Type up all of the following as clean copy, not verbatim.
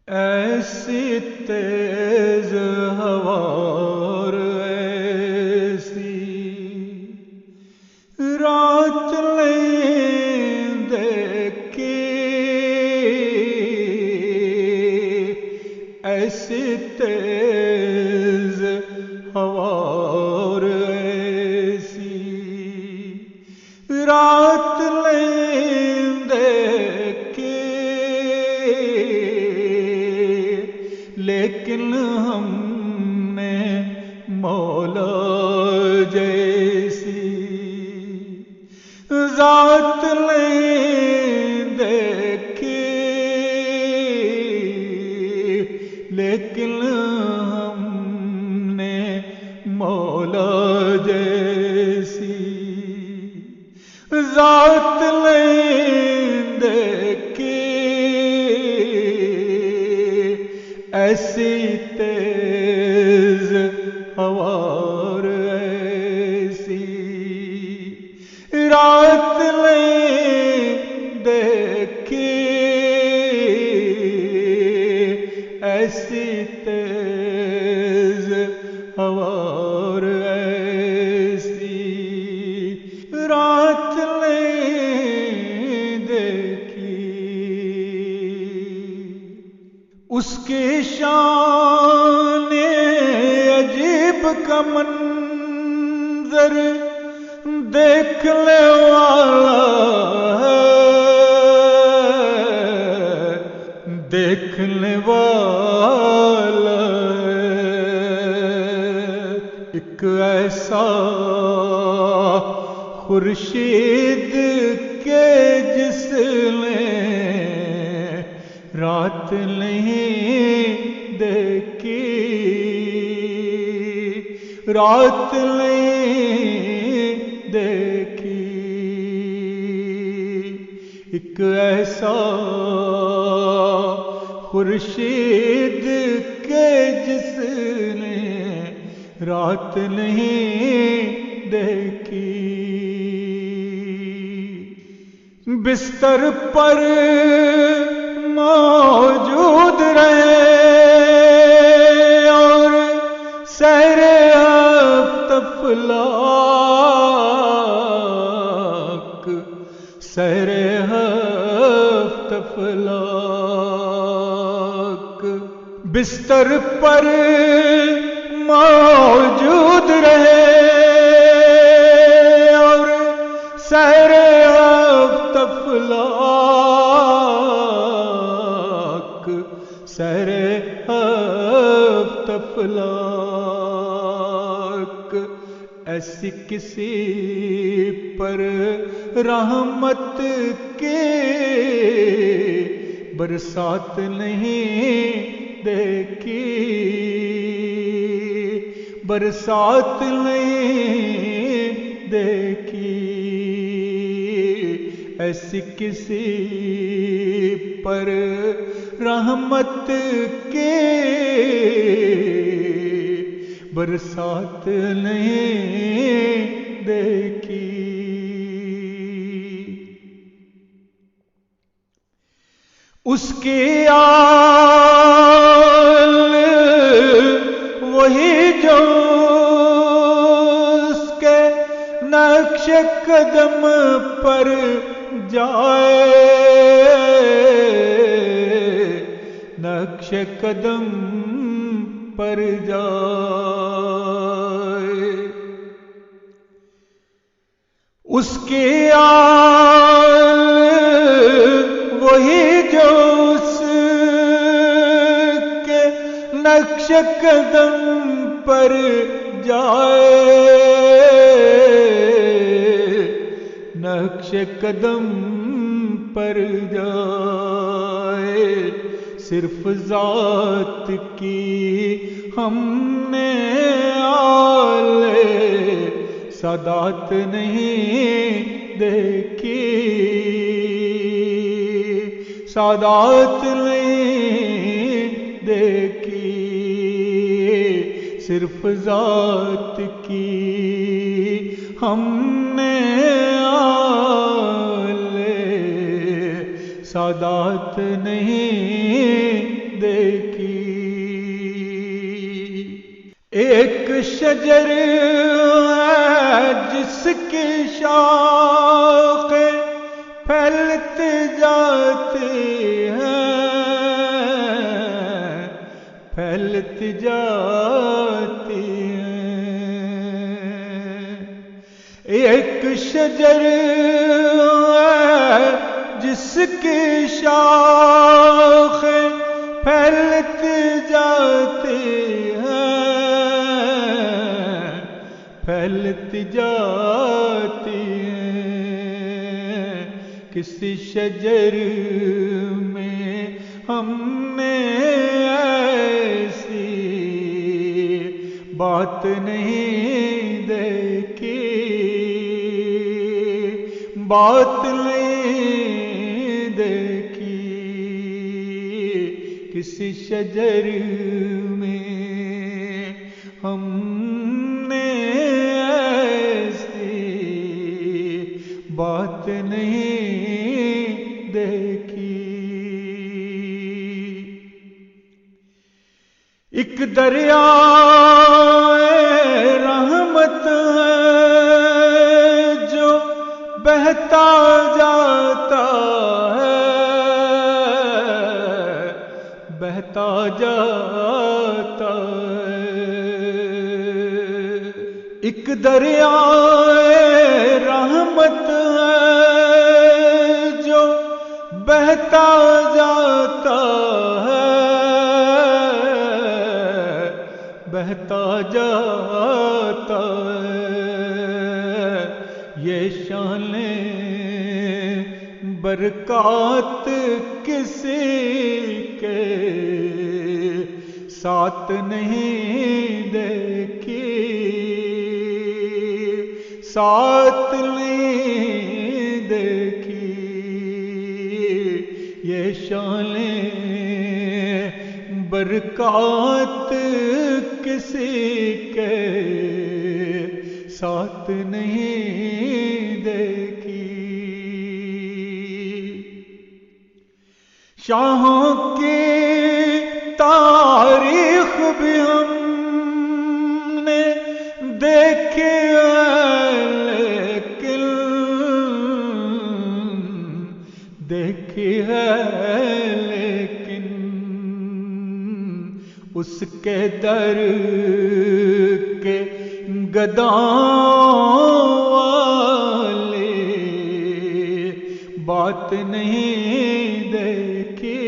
ایسی تیز ہوا اور ایسی رات لیں دیکھی، ایسی تیز ہوا اور ایسی رات لیں دیکھی، لیکن ہم نے مولا جیسی ذات نہیں دیکھی، لیکن ہم نے مولا جیسی ذات نہیں دیکھی، ایسی تیز ہوا اور ایسی رات نہیں دیکھی، ایسی تیز ہوا اور ایسی رات نہیں دیکھی۔ اس کی شان عجیب کا منظر دیکھنے والا ہے، دیکھنے والا ہے، ایک ایسا خورشید کے جس نے رات نہیں دیکھی، رات نہیں دیکھی، ایک ایسا خورشید کے جس نے رات نہیں دیکھی، بستر پر موجود رہے اور سیر افلاک، سیر افلاک، بستر پر موجود رہے اور سیر افلاک، سیر افلاک، ایسی کسی پر رحمت کی برسات نہیں دیکھی، برسات نہیں دیکھی، ایسی کسی پر رحمت کی برسات نہیں دیکھی۔ اس کی آل وہی جو اس کے نقش قدم پر جائے، نقش قدم پر جائے، اس کی آل وہی جو اس کے نقش قدم پر جائے، نقش قدم پر جائے، صرف ذات کی ہم نے آل سادات نہیں دیکھی، سادات نہیں دیکھی، صرف ذات کی ہم نے آل سادات نہیں دیکھی۔ شجر ہے جس کی شاخیں پھیلتی جاتی ہیں، پھیلتی جاتی ہیں۔ ایک شجر ہے جس کی شاخیں پھیلتی جاتی ہیں، پھیلتی جاتی ہیں۔ کسی شجر میں ہم نے ایسی بات نہیں دیکھی، بات نہیں دیکھی۔ کسی شجر میں ہم نے ایسی بات نہیں دیکھی۔ ایک دریا رحمت ہے جو بہتا جاتا ہے، بہتا جاتا ہے۔ ایک دریا رحمت ہے جو بہتا جاتا ہے، بہتا جاتا ہے۔ یہ شان برکات کسی کے ساتھ نہیں دیکھی، ساتھ نہیں دیکھی۔ یہ شان برکات کسی کے ساتھ نہیں دیکھی۔ شاہوں کی تاریخ بھی ہم نے دیکھی ہے، لیکن دیکھی ہے لیکن اس کے در کے گداؤں والی بات نہیں دیکھی،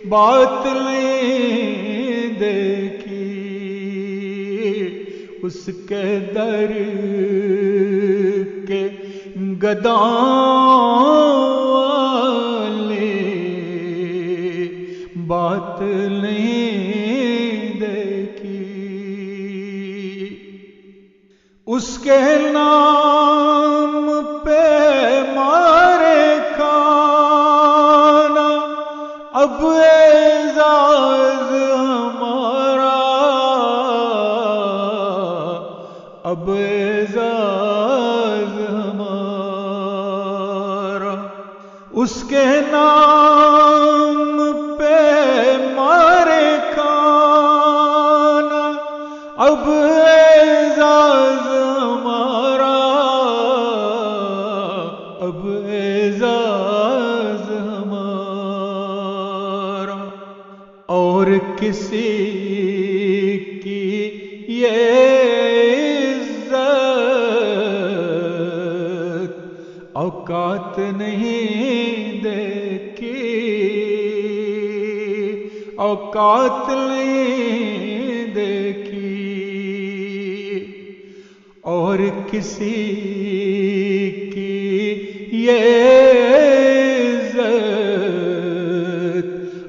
بات نہیں دیکھی۔ اس کے در کے گداؤں والی بات نہیں دیکھی۔ اس کے نام پہ مارے کھانا اب اعزاز ہمارا، اب اعزاز ہمارا۔ اس کے نام پہ مارے کھانا اب اعزاز ہمارا، اب اعزاز ہمارا۔ اور کسی کی یہ عزت اوقات نہیں دیکھی، اوقات نہیں دیکھی۔ اور کسی کی یہ عزت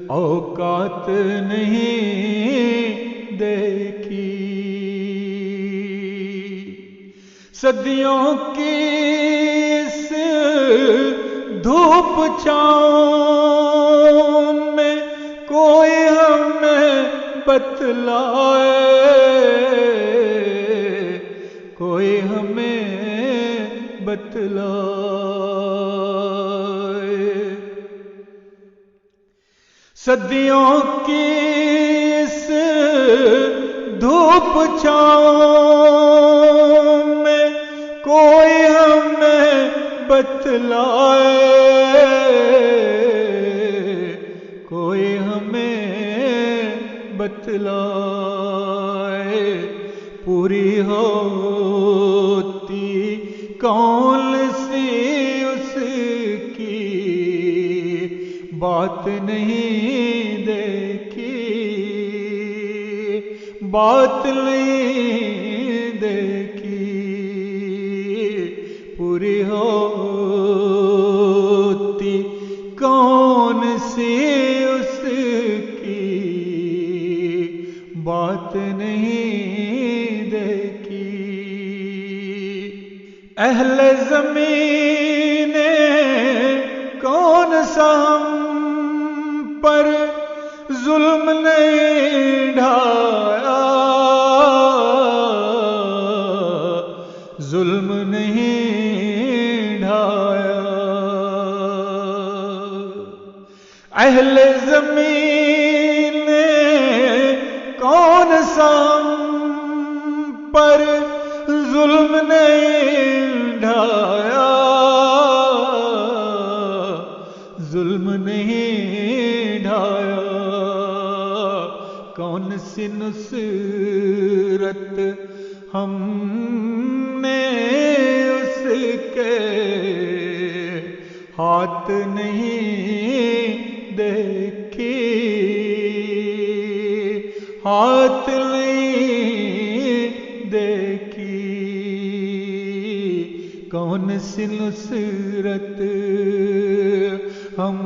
اوقات نہیں دیکھی۔ صدیوں کی اس دھوپ چھاؤں میں کوئی ہمیں بتلائے، کوئی ہمیں بتلائے۔ صدیوں کی اس دھوپ چھاؤں میں کوئی ہمیں بتلائے، کوئی ہمیں بتلائے، پوری ہوتی کون سی اس کی بات نہیں دیکھی، بات نہیں دیکھی، پوری ہوتی کون سی اس کی بات نہیں دیکھی۔ اہل زمین کون سا ہم پر ظلم نہیں ڈھایا، ظلم نہیں ڈھایا، اہل زمین کون سا ہم پر ظلم نہیں ڈھایا، ظلم نہیں ڈھایا، کون سی نصرت ہم نے اس کے ہاتھ نہیں دیکھی، ہاتھ نہیں دیکھی، کون سی نصرت ہم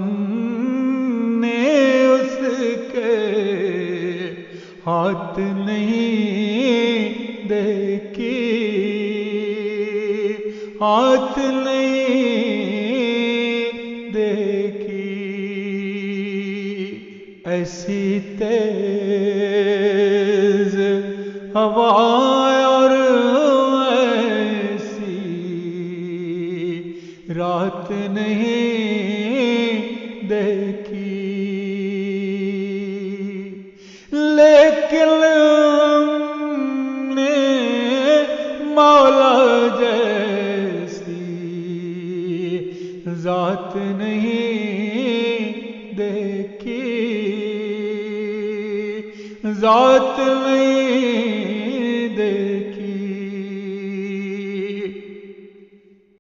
نے اس کے ہاتھ نہیں دیکھی، ہاتھ نہیں دیکھی، ایسی تیز ہوا اور ایسی رات نہیں دیکھی، لیکن ہم نے مولا جیسی ذات نہیں دیکھی، ذات نہیں